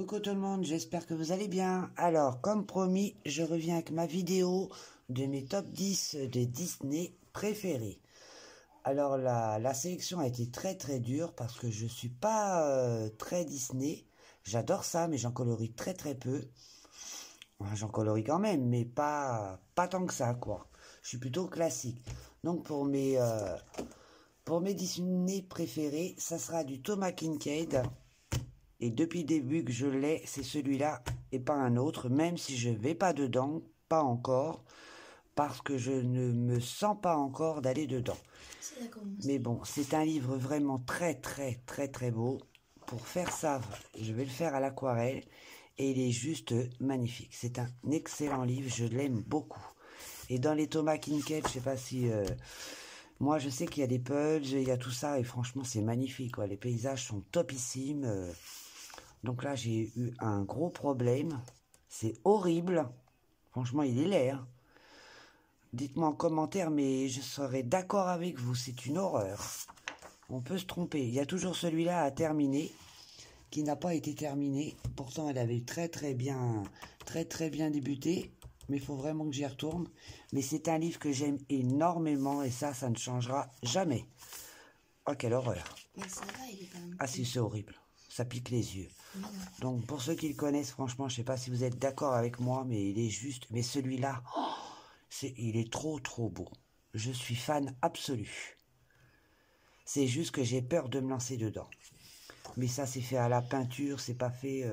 Coucou tout le monde, j'espère que vous allez bien. Alors, comme promis, je reviens avec ma vidéo de mes top 10 de Disney préférés. Alors, la sélection a été très dure parce que je suis pas très Disney. J'adore ça, mais j'en colorie très peu. Enfin, j'en colorie quand même, mais pas tant que ça, quoi. Je suis plutôt classique. Donc, pour mes Disney préférés, ça sera du Thomas Kinkade. Et depuis le début que je l'ai, c'est celui-là et pas un autre, même si je vais pas dedans, pas encore, parce que je ne me sens pas encore d'aller dedans. Mais bon, c'est un livre vraiment très beau. Pour faire ça, je vais le faire à l'aquarelle et il est juste magnifique. C'est un excellent livre, je l'aime beaucoup. Et dans les Thomas Kinkade, je sais pas si... moi, je sais qu'il y a des Pudge, il y a tout ça, et franchement, c'est magnifique, quoi. Les paysages sont topissimes. Donc là, j'ai eu un gros problème. C'est horrible. Franchement, il est laid. Hein. Dites-moi en commentaire, mais je serai d'accord avec vous. C'est une horreur. On peut se tromper. Il y a toujours celui-là à terminer, qui n'a pas été terminé. Pourtant, elle avait très bien débuté. Mais il faut vraiment que j'y retourne. Mais c'est un livre que j'aime énormément. Et ça ne changera jamais. Oh, quelle horreur. Mais ça va, il est quand même... Ah si, c'est horrible. Ça pique les yeux. Donc, pour ceux qui le connaissent, franchement, je sais pas si vous êtes d'accord avec moi, mais il est juste... Mais celui-là, il est trop beau. Je suis fan absolu. C'est juste que j'ai peur de me lancer dedans. Mais ça, c'est fait à la peinture, c'est pas fait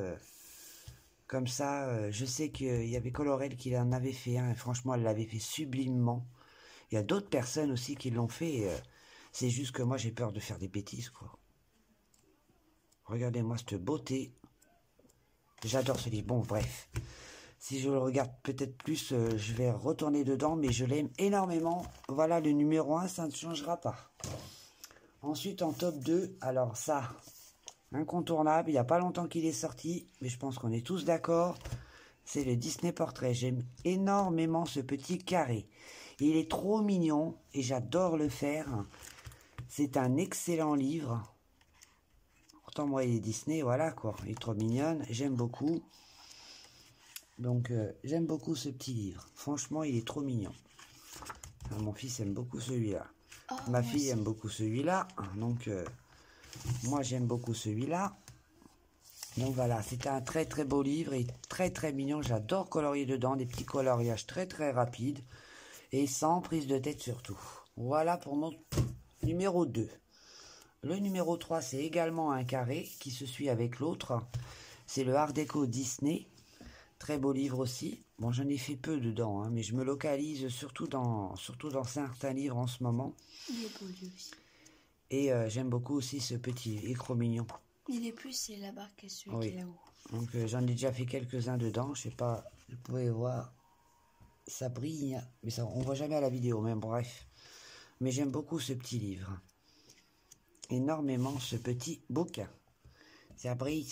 comme ça. Je sais qu'il y avait Colorel qui en avait fait un, et franchement, elle l'avait fait sublimement. Il y a d'autres personnes aussi qui l'ont fait. C'est juste que moi, j'ai peur de faire des bêtises, quoi. Regardez-moi cette beauté. J'adore ce livre. Bon, bref. Si je le regarde peut-être plus, je vais retourner dedans, mais je l'aime énormément. Voilà, le numéro 1, ça ne changera pas. Ensuite, en top 2, alors ça, incontournable. Il n'y a pas longtemps qu'il est sorti, mais je pense qu'on est tous d'accord. C'est le Disney Portrait. J'aime énormément ce petit carré. Il est trop mignon et j'adore le faire. C'est un excellent livre. Pourtant, moi, il est Disney, voilà, quoi. Il est trop mignonne, j'aime beaucoup. Donc, j'aime beaucoup ce petit livre. Franchement, il est trop mignon. Alors, mon fils aime beaucoup celui-là. Oh, ma fille aime beaucoup celui-là. Donc, moi, j'aime beaucoup celui-là. Donc, voilà, c'est un très beau livre et très mignon. J'adore colorier dedans, des petits coloriages très rapides. Et sans prise de tête surtout. Voilà pour mon numéro 2. Le numéro 3, c'est également un carré qui se suit avec l'autre. C'est le Art Déco Disney. Très beau livre aussi. Bon, j'en ai fait peu dedans, hein, mais je me localise surtout dans certains livres en ce moment. Il est beau lui aussi. Et j'aime beaucoup aussi ce petit écro mignon. Il est plus, c'est la barre que celui qui est là-haut. Donc j'en ai déjà fait quelques-uns dedans. Je sais pas, vous pouvez voir. Ça brille, mais ça, on voit jamais à la vidéo, mais bref. Mais j'aime beaucoup ce petit livre. Énormément ce petit bouquin. Ça brille.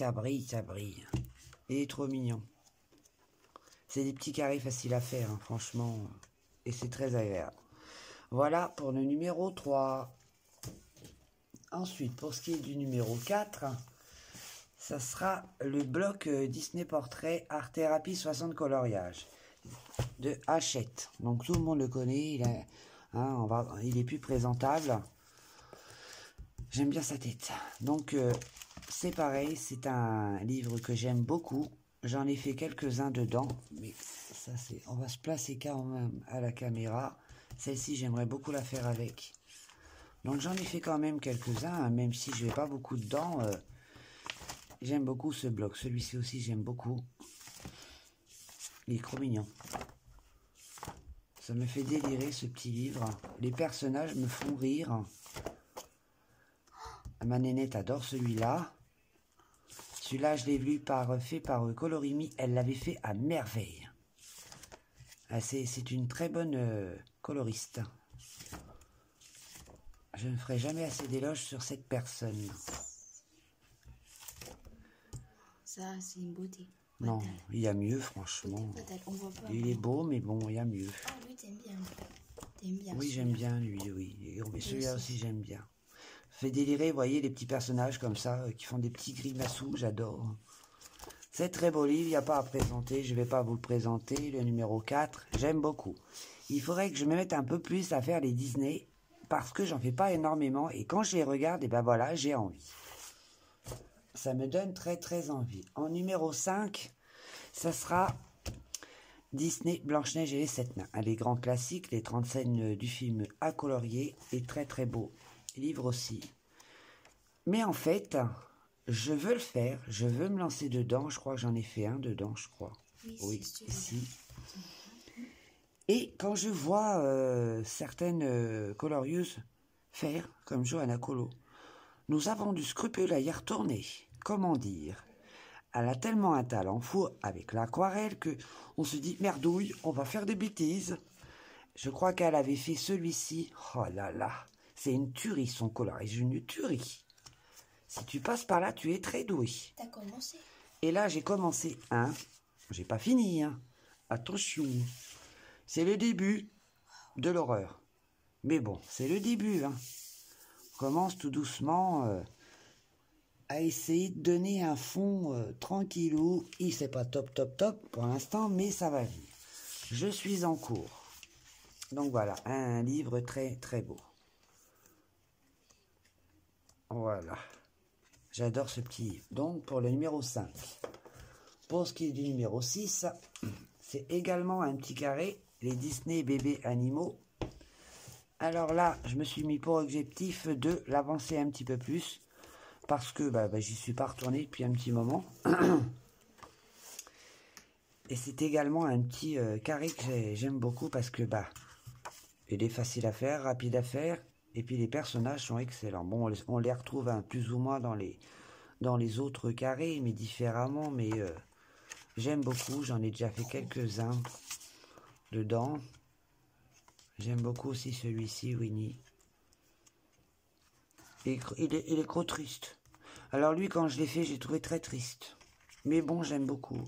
Il est trop mignon. C'est des petits carrés faciles à faire, hein, franchement. Et c'est très agréable. Voilà pour le numéro 3. Ensuite, pour ce qui est du numéro 4, ça sera le bloc Disney Portrait Art Thérapie 60 coloriages de Hachette. Donc tout le monde le connaît. Il est plus présentable. J'aime bien sa tête. Donc, c'est pareil, c'est un livre que j'aime beaucoup. J'en ai fait quelques-uns dedans. Mais ça, on va se placer quand même à la caméra. Celle-ci, j'aimerais beaucoup la faire avec. Donc, j'en ai fait quand même quelques-uns, hein, même si je vais pas beaucoup dedans. J'aime beaucoup ce bloc. Celui-ci aussi, j'aime beaucoup. Il est trop mignon. Ça me fait délirer, ce petit livre. Les personnages me font rire. Ma nénette adore celui-là. Celui-là, je l'ai vu fait par Colorimi. Elle l'avait fait à merveille. C'est une très bonne coloriste. Je ne ferai jamais assez d'éloges sur cette personne. Ça, c'est une beauté. Non, il y a mieux, franchement. On voit pas, il est beau, mais bon, il y a mieux. Ah, lui, t'aimes bien. T'aimes bien. Oui, j'aime bien lui, oui. Et celui-là aussi, j'aime bien. Fait délirer, vous voyez, les petits personnages comme ça, qui font des petits grimaçous, j'adore. C'est très beau livre, il n'y a pas à présenter, je ne vais pas vous le présenter. Le numéro 4, j'aime beaucoup. Il faudrait que je me mette un peu plus à faire les Disney, parce que j'en fais pas énormément, et quand je les regarde, et ben voilà, j'ai envie. Ça me donne très très envie. En numéro 5, ça sera Disney Blanche-Neige et les 7 nains. Les grands classiques, les 30 scènes du film à colorier, et très très beau livre aussi. Mais en fait, je veux le faire, je veux me lancer dedans. Je crois que j'en ai fait un dedans, je crois. Oui, ici. Et quand je vois certaines colorieuses faire, comme Johanna Colo, nous avons du scrupule à y retourner. Comment dire? Elle a tellement un talent fou avec l'aquarelle que on se dit merdouille, on va faire des bêtises. Je crois qu'elle avait fait celui-ci. Oh là là, c'est une tuerie son coloriage, une tuerie. Si tu passes par là, tu es très doué. T'as commencé? Et là, j'ai commencé un. J'ai pas fini, hein. Attention. C'est le début de l'horreur. Mais bon, c'est le début, hein. On commence tout doucement à essayer de donner un fond tranquillou. C'est pas top, top, top pour l'instant, mais ça va venir. Je suis en cours. Donc voilà, un livre très, très beau. Voilà. J'adore ce petit livre. Donc, pour le numéro 5. Pour ce qui est du numéro 6, c'est également un petit carré, les Disney bébés animaux. Alors là, je me suis mis pour objectif de l'avancer un petit peu plus, parce que j'y suis pas retourné depuis un petit moment. Et c'est également un petit carré que j'aime beaucoup, parce que il est facile à faire, rapide à faire, et puis les personnages sont excellents. Bon, on les retrouve plus ou moins dans les autres carrés, mais différemment, mais j'aime beaucoup, j'en ai déjà fait quelques-uns dedans. J'aime beaucoup aussi celui-ci, Winnie. Et il est trop triste. Alors lui, quand je l'ai fait, j'ai trouvé très triste. Mais bon, j'aime beaucoup.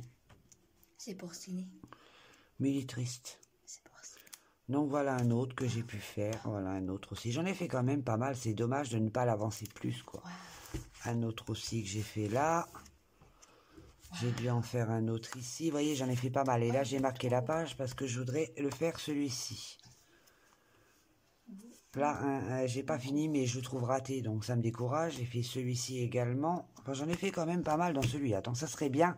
C'est pour ciné. Mais il est triste. C'est pour ciné. Donc voilà un autre que j'ai pu faire. Voilà un autre aussi. J'en ai fait quand même pas mal. C'est dommage de ne pas l'avancer plus, quoi. Wow. Un autre aussi que j'ai fait là. J'ai dû en faire un autre ici. Vous voyez, j'en ai fait pas mal. Et là, j'ai marqué la page parce que je voudrais le faire celui-ci. Là, j'ai pas fini, mais je le trouve raté, donc ça me décourage. J'ai fait celui-ci également. Enfin, j'en ai fait quand même pas mal dans celui. Attends, ça serait bien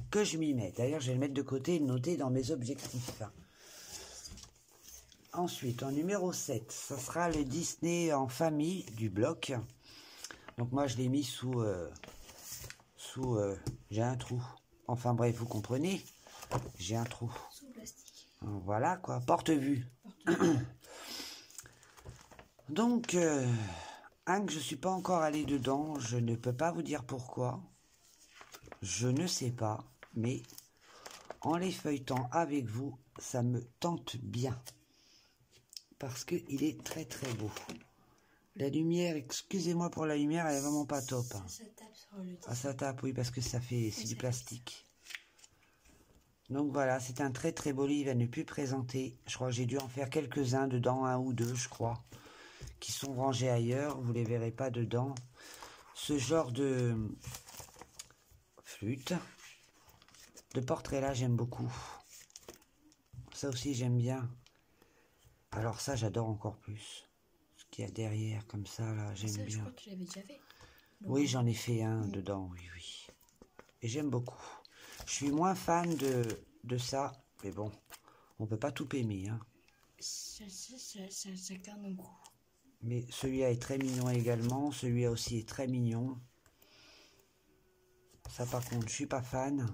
que je m'y mette. D'ailleurs, je vais le mettre de côté et le noter dans mes objectifs. Ensuite, en numéro 7, ça sera le Disney en famille du bloc. Donc moi, je l'ai mis sous j'ai un trou. Enfin bref, vous comprenez. J'ai un trou. Sous plastique. Voilà quoi, porte-vue. Donc, un que je ne suis pas encore allé dedans, je ne peux pas vous dire pourquoi. Je ne sais pas, mais en les feuilletant avec vous, ça me tente bien. Parce qu'il est très très beau. La lumière, excusez-moi pour la lumière, elle est vraiment pas top. Ça tape sur le Ah, ça tape, oui, parce que c'est du plastique. Donc voilà, c'est un très très beau livre à ne plus présenter. Je crois que j'ai dû en faire quelques-uns dedans, un ou deux, je crois, qui sont rangés ailleurs. Vous les verrez pas dedans. Ce genre de flûte, de portrait-là, j'aime beaucoup. Ça aussi, j'aime bien. Alors ça, j'adore encore plus. Ce qu'il y a derrière, comme ça, là, j'aime bien. Je crois que tu l'avais déjà fait. Oui, j'en ai fait un dedans, oui, oui. Et j'aime beaucoup. Je suis moins fan de ça, mais bon, on peut pas tout aimer, hein. Ça garde un goût. Mais celui-là est très mignon également. Celui-là aussi est très mignon. Ça, par contre, je suis pas fan.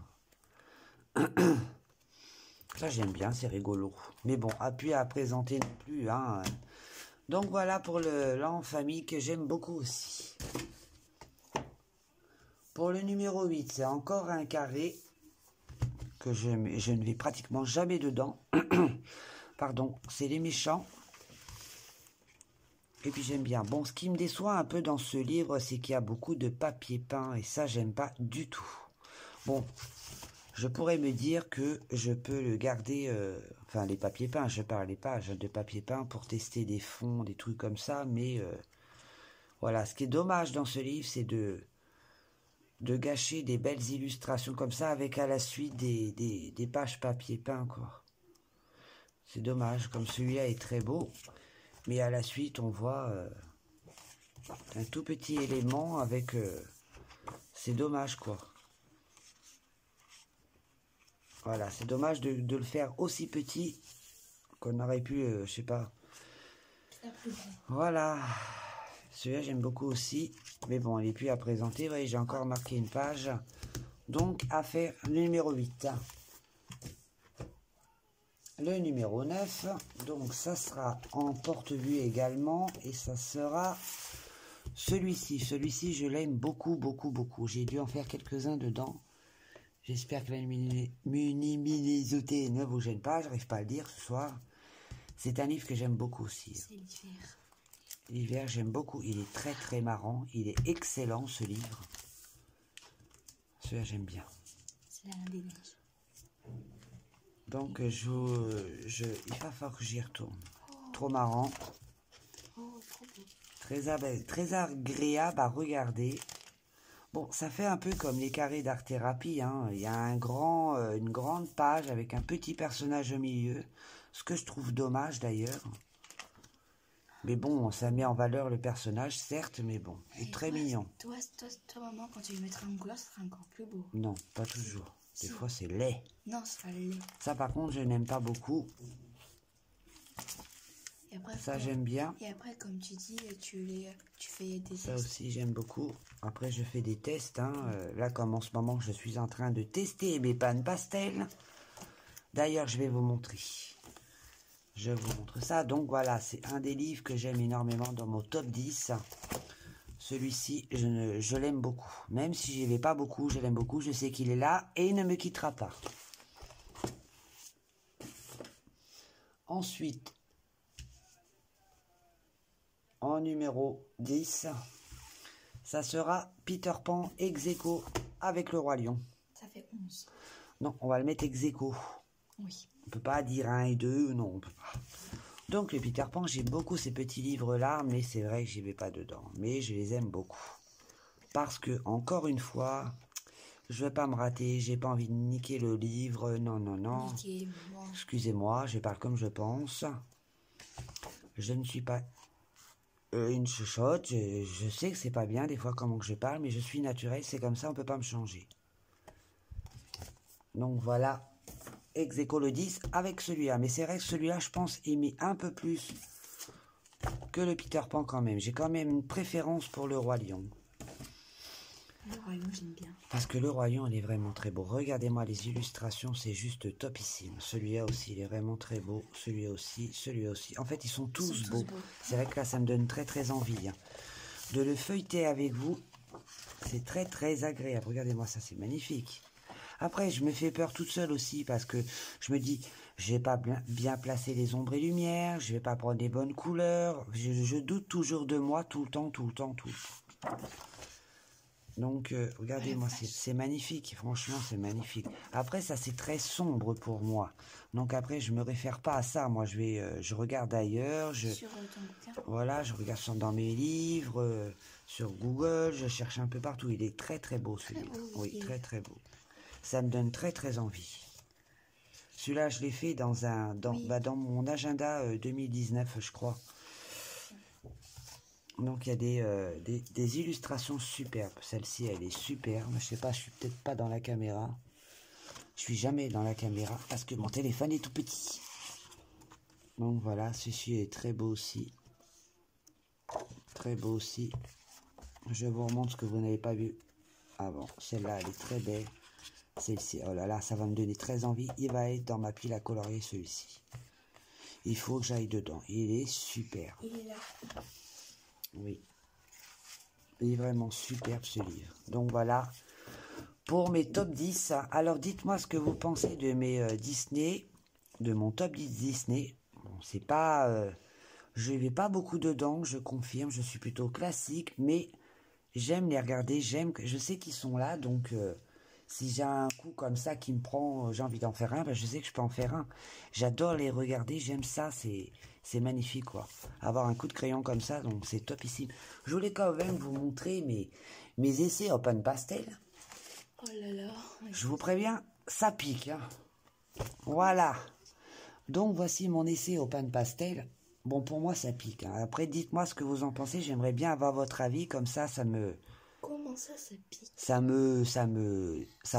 Ça, j'aime bien, c'est rigolo. Mais bon, appui à présenter non plus, hein. Donc voilà pour l'en famille que j'aime beaucoup aussi. Pour le numéro 8, c'est encore un carré que je ne vais pratiquement jamais dedans. Pardon, c'est les méchants. Et puis j'aime bien. Bon, ce qui me déçoit un peu dans ce livre, c'est qu'il y a beaucoup de papier peint. Et ça, j'aime pas du tout. Bon, je pourrais me dire que je peux le garder... enfin, les papiers peints, je parle les pages de papier peint pour tester des fonds, des trucs comme ça. Mais voilà, ce qui est dommage dans ce livre, c'est de gâcher des belles illustrations comme ça avec à la suite des pages papier peint, quoi. C'est dommage, comme celui-là est très beau, mais à la suite on voit un tout petit élément avec... c'est dommage, quoi. Voilà, c'est dommage de le faire aussi petit qu'on aurait pu, je sais pas. Voilà. Celui-là, j'aime beaucoup aussi. Mais bon, il n'est plus à présenter. Vous voyez, j'ai encore marqué une page. Donc, à faire le numéro 8. Le numéro 9. Donc, ça sera en porte-vue également. Et ça sera celui-ci. Celui-ci, je l'aime beaucoup, beaucoup, beaucoup. J'ai dû en faire quelques-uns dedans. J'espère que la luminosité ne vous gêne pas. J'arrive pas à le dire ce soir. C'est un livre que j'aime beaucoup aussi. C'est l'hiver. L'hiver, j'aime beaucoup. Il est très très marrant. Il est excellent, ce livre. Celui-là, j'aime bien. C'est la Reine des Neiges. Donc, il va falloir que j'y retourne. Trop marrant. Oh, trop beau. Très agréable à regarder. Bon, ça fait un peu comme les carrés d'art-thérapie, hein. Il y a une grande page avec un petit personnage au milieu. Ce que je trouve dommage, d'ailleurs. Mais bon, ça met en valeur le personnage, certes, mais bon, il est très mignon. Toi, maman, quand tu lui mettras en couleur, ça sera encore plus beau. Non, pas toujours. Des Si. fois, c'est laid. Non, c'est pas laid. Ça, par contre, je n'aime pas beaucoup. Et après, Ça, j'aime bien. Et après, comme tu dis, tu fais des Ça tests. aussi, j'aime beaucoup. Après, je fais des tests. Hein. Là, comme en ce moment, je suis en train de tester mes pannes pastel. D'ailleurs, je vais vous montrer. Je vous montre ça. Donc, voilà, c'est un des livres que j'aime énormément dans mon top 10. Celui-ci, je l'aime beaucoup. Même si je n'y vais pas beaucoup, je l'aime beaucoup. Je sais qu'il est là et il ne me quittera pas. Ensuite, en numéro 10, ça sera Peter Pan ex aequo avec le Roi Lion. Ça fait 11. Non, on va le mettre ex aequo. Oui. On peut pas dire 1 et 2, non, on peut pas. Donc le Peter Pan, j'aime beaucoup ces petits livres-là, mais c'est vrai que j'y vais pas dedans. Mais je les aime beaucoup. Parce que, encore une fois, je vais pas me rater, j'ai pas envie de niquer le livre, non, non, non. Niquer, moi. Excusez-moi, je parle comme je pense. Je ne suis pas une chuchote, je sais que c'est pas bien des fois comment que je parle, mais je suis naturel, c'est comme ça, on peut pas me changer. Donc voilà, ex aequo le 10 avec celui-là. Mais c'est vrai que celui-là, je pense, aimer un peu plus que le Peter Pan quand même. J'ai quand même une préférence pour le Roi Lion. Le Roi Lion, j'aime bien. Parce que le Roi Lion, il est vraiment très beau. Regardez-moi les illustrations, c'est juste topissime. Celui-là aussi, il est vraiment très beau. Celui-là aussi, celui-là aussi. En fait, ils sont tous beaux. C'est vrai que là, ça me donne très très envie hein, de le feuilleter avec vous. C'est très très agréable. Regardez-moi ça, c'est magnifique. Après, je me fais peur toute seule aussi parce que je me dis, je vais pas bien placer les ombres et lumières, je vais pas prendre les bonnes couleurs. Je doute toujours de moi tout le temps. Donc, regardez-moi, c'est magnifique. Franchement, c'est magnifique. Après, ça, c'est très sombre pour moi. Donc, après, je me réfère pas à ça. Moi, je regarde ailleurs. Sur ton bouquin. Voilà, je regarde ça dans mes livres, sur Google. Je cherche un peu partout. Il est très, très beau, celui-là. Oui, très, très beau. Ça me donne très, très envie. Celui-là, je l'ai fait dans mon agenda 2019, je crois. Donc il y a des illustrations superbes. Celle-ci, elle est superbe. Je sais pas, je suis peut-être pas dans la caméra. Je suis jamais dans la caméra parce que mon téléphone est tout petit. Donc voilà, ceci est très beau aussi. Très beau aussi. Je vous remontre ce que vous n'avez pas vu avant. Celle-là, elle est très belle. Celle-ci, oh là là, ça va me donner très envie. Il va être dans ma pile à colorier, celui-ci. Il faut que j'aille dedans. Il est super. Il est là. Oui. Il est vraiment superbe ce livre. Donc voilà. Pour mes top 10. Alors dites-moi ce que vous pensez de mes Disney. De mon top 10 Disney. Bon, c'est pas... je ne vais pas beaucoup dedans, je confirme. Je suis plutôt classique. Mais j'aime les regarder. Je sais qu'ils sont là. Donc si j'ai un coup comme ça qui me prend, j'ai envie d'en faire un, ben, je sais que je peux en faire un. J'adore les regarder. J'aime ça. C'est magnifique, quoi. Avoir un coup de crayon comme ça, donc c'est topissime. Je voulais quand même vous montrer mes essais Open Pastel. Oh là là. Je vous préviens, ça pique. Hein. Voilà. Donc voici mon essai au pain de pastel. Bon, pour moi, ça pique. Hein. Après, dites-moi ce que vous en pensez. J'aimerais bien avoir votre avis. Comme ça me... Comment ça pique? Ça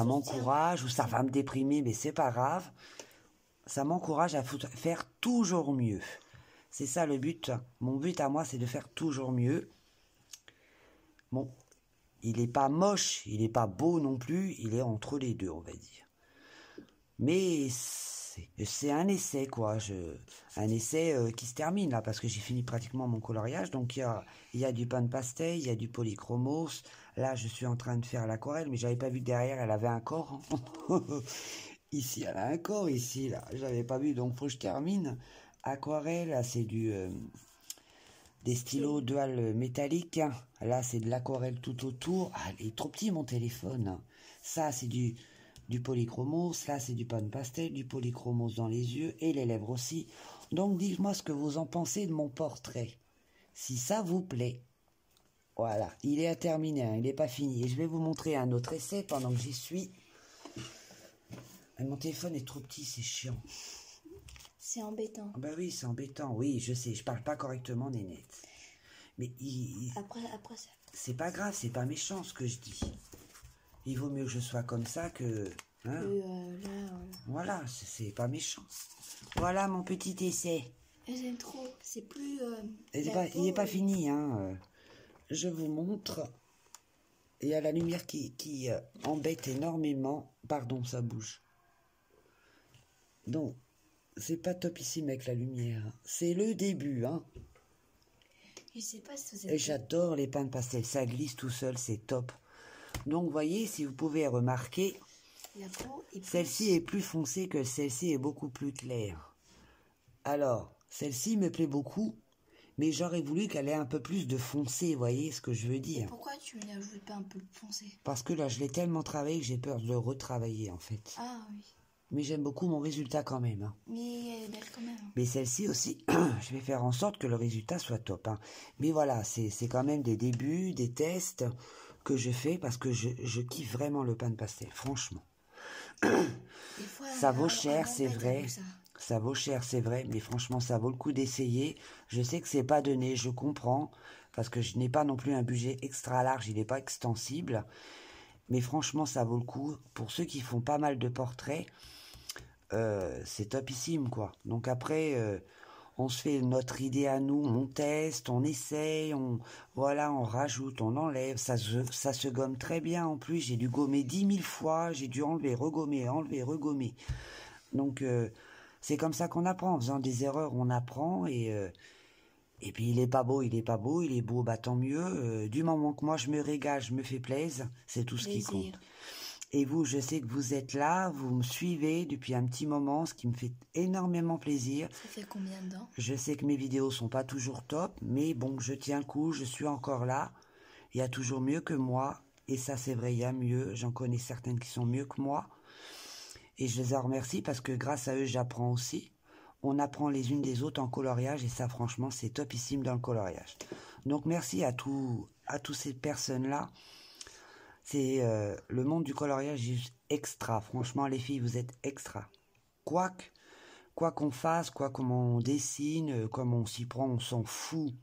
m'encourage ou ça va me déprimer, mais c'est pas grave. Ça m'encourage à faire toujours mieux. C'est ça le but. Mon but à moi, c'est de faire toujours mieux. Bon, il n'est pas moche, il n'est pas beau non plus. Il est entre les deux, on va dire. Mais c'est un essai, quoi. Un essai qui se termine, là, parce que j'ai fini pratiquement mon coloriage. Donc, il y a du pain de pastel, il y a du polychromos. Là, je suis en train de faire l'aquarelle, mais j'avais pas vu que derrière, elle avait un corps. Ici, elle a un corps, ici, là. J'avais pas vu, donc faut que je termine. Aquarelle, là, c'est des stylos dual métalliques. Là, c'est de l'aquarelle tout autour. Ah, il est trop petit, mon téléphone. Ça, c'est du polychromos. Là, c'est du pain de pastel, du polychromos dans les yeux et les lèvres aussi. Donc, dites-moi ce que vous en pensez de mon portrait. Si ça vous plaît. Voilà, il est à terminer, hein, il n'est pas fini. Et je vais vous montrer un autre essai pendant que j'y suis. Mon téléphone est trop petit, c'est chiant. C'est embêtant. Ah bah oui, c'est embêtant. Oui, je sais, je parle pas correctement, Nénette. Mais Après ça. c'est pas grave, c'est pas méchant ce que je dis. Il vaut mieux que je sois comme ça que... Hein, voilà, c'est pas méchant. Voilà mon petit essai. J'aime trop, c'est plus... il n'est pas fini, hein. Je vous montre. Il y a la lumière qui embête énormément. Pardon, ça bouge. Donc, c'est pas topissime avec la lumière. C'est le début, hein. Je sais pas si vous Et j'adore les pains de pastel. Ça glisse tout seul, c'est top. Donc, voyez, si vous pouvez remarquer, celle-ci est plus foncée que celle-ci est beaucoup plus claire. Alors, celle-ci me plaît beaucoup. Mais j'aurais voulu qu'elle ait un peu plus de foncé, vous voyez ce que je veux dire. Et pourquoi tu n'ajoutes pas un peu de foncé? Parce que là, je l'ai tellement travaillé que j'ai peur de le retravailler, en fait. Ah oui. Mais j'aime beaucoup mon résultat quand même. Hein. Mais elle est belle quand même. Mais celle-ci aussi, je vais faire en sorte que le résultat soit top. Hein. Mais voilà, c'est quand même des débuts, des tests que je fais parce que je kiffe vraiment le pain de pastel, franchement. Des fois, ça vaut cher, c'est vrai. Ça vaut cher, c'est vrai, mais franchement, ça vaut le coup d'essayer. Je sais que c'est pas donné, je comprends, parce que je n'ai pas non plus un budget extra large, il n'est pas extensible. Mais franchement, ça vaut le coup. Pour ceux qui font pas mal de portraits, c'est topissime, quoi. Donc après, on se fait notre idée à nous, on teste, on essaye, on rajoute, on enlève. Ça se gomme très bien en plus. J'ai dû gommer 10 000 fois, j'ai dû enlever, regommer. Donc... c'est comme ça qu'on apprend, en faisant des erreurs, on apprend, et puis il est pas beau, il est beau, bah tant mieux, du moment que moi je me régale, je me fais plaisir, c'est tout ce qui compte. Et vous, je sais que vous êtes là, vous me suivez depuis un petit moment, ce qui me fait énormément plaisir. Ça fait combien de temps? Je sais que mes vidéos sont pas toujours top, mais bon, je tiens le coup, je suis encore là, il y a toujours mieux que moi, et ça c'est vrai, il y a mieux, j'en connais certaines qui sont mieux que moi. Et je les en remercie parce que grâce à eux, j'apprends aussi. On apprend les unes des autres en coloriage et ça, franchement, c'est topissime dans le coloriage. Donc, merci à toutes ces personnes-là. C'est le monde du coloriage est juste extra. Franchement, les filles, vous êtes extra. Quoi qu'on fasse, comment on dessine, comment on s'y prend, on s'en fout.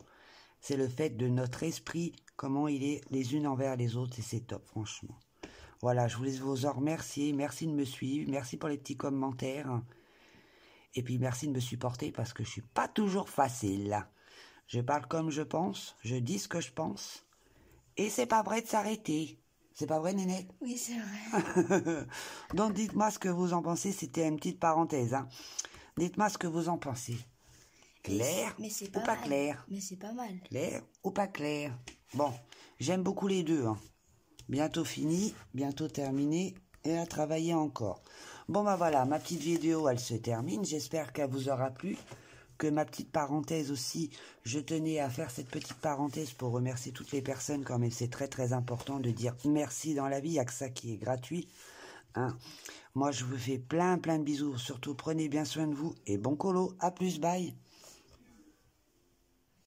C'est le fait de notre esprit, comment il est les unes envers les autres et c'est top, franchement. Voilà, je voulais vous en remercier. Merci de me suivre. Merci pour les petits commentaires. Et puis, merci de me supporter parce que je suis pas toujours facile. Je parle comme je pense. Je dis ce que je pense. Et c'est pas vrai de s'arrêter. C'est pas vrai, Nénette? Oui, c'est vrai. Donc, dites-moi ce que vous en pensez. C'était une petite parenthèse. Hein. Dites-moi ce que vous en pensez. Clair ou pas clair? Mais c'est pas mal. Clair ou pas clair? Bon, j'aime beaucoup les deux. Hein. Bientôt fini, bientôt terminé et à travailler encore. Bon bah voilà, ma petite vidéo elle se termine. J'espère qu'elle vous aura plu. Que ma petite parenthèse aussi, je tenais à faire cette petite parenthèse pour remercier toutes les personnes quand même. C'est très très important de dire merci dans la vie. Il n'y a que ça qui est gratuit. Hein. Moi je vous fais plein de bisous. Surtout prenez bien soin de vous et bon colo. À plus, bye.